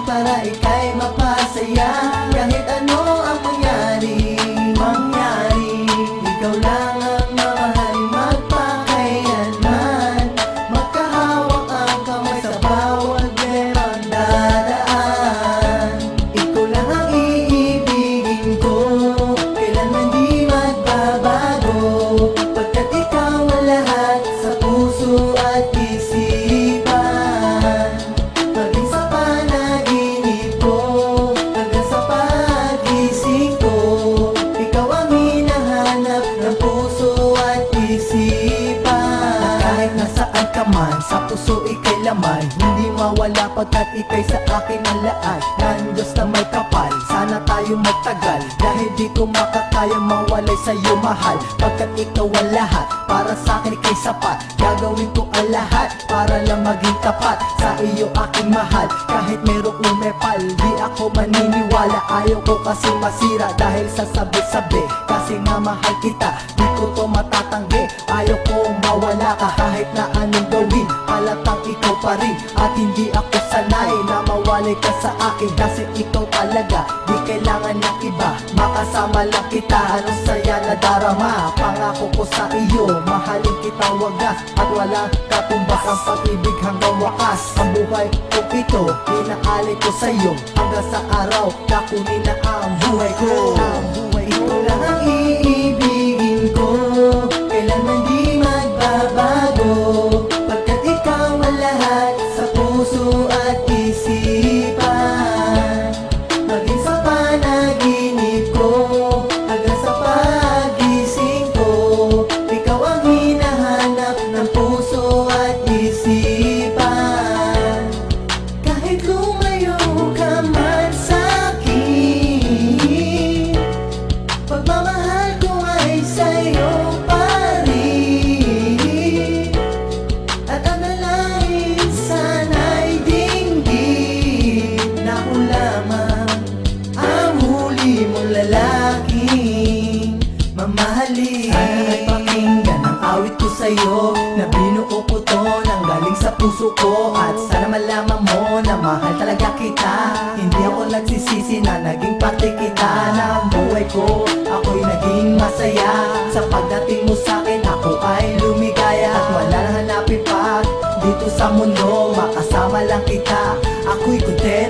para ika'y mapasaya. Kahit ano ang mangyari, ikaw lang ang mamahalin magpakailanman. Magkahawak ang kamay sa bawat merong dadaan. Ikaw lang ang iibigin ko, kailanman di magbabago, pagkat ikaw ang lahat sa puso at isipan. Maging sa panaginip ko, hanggang sa pagising ko, ikaw ang hinahanap ng puso at isipan. Kahit nasaan ka man, sa puso ika'y laman, hindi mawala pagkat ika'y sa akin ang lahat. Ng Diyos na may kapal, sana tayo magtagal, dahil di ko makakayang mawalay sa'yo mahal. Pagkat ikaw ang lahat, para sa'kin ika'y sapat. Gagawin ko ang lahat, para lang maging tapat sa iyo aking mahal. Kahit merong umepal, di ako maniniwala. Ayaw ko kasi masira dahil sa sabi-sabi, kasi nga mahal kita, di ko to matatanggi. Ayaw kong mawala ka kahit na anong gawin, halatang ikaw pa rin. At hindi ako sanay na mawalay ka sa akin, kasi ikaw talaga, di kailangan ng iba. Makasama lang kita, anong saya na darama. Pangako ko sa iyo, mahalin kita wagas, at walang katumbas ang pag-ibig hanggang wakas. Ang buhay ko ito, inaalay ko sa iyo, hanggang sa araw na kunin na ang buhay ko. Ikaw lang ang iibigin ko, kailanman di magbabago, pagkat ikaw ang lahat sa puso at isipan. Maging sa panaginip ko, hanggang sa pagising ko, ikaw ang hinahanap ng puso at isipan. Kahit lumayo ka man sa'kin, pagmamahal ko ay sa'yo pa rin. At ang nalangin sana'y dinggin, na ako lamang ang huli mong lalaking mamahalin. Sana ay pakinggan ang awit ko sa'yo, na binuo ko to nang galing sa puso ko. At sana malaman mo na mahal talaga kita, hindi ako nagsisisi na naging parte kita ng buhay ko. Ako'y naging masaya sa pagdating mo sa'kin, ako ay lumigaya. At wala nang hanapin pa dito sa mundo, makasama lang kita, ako'y content.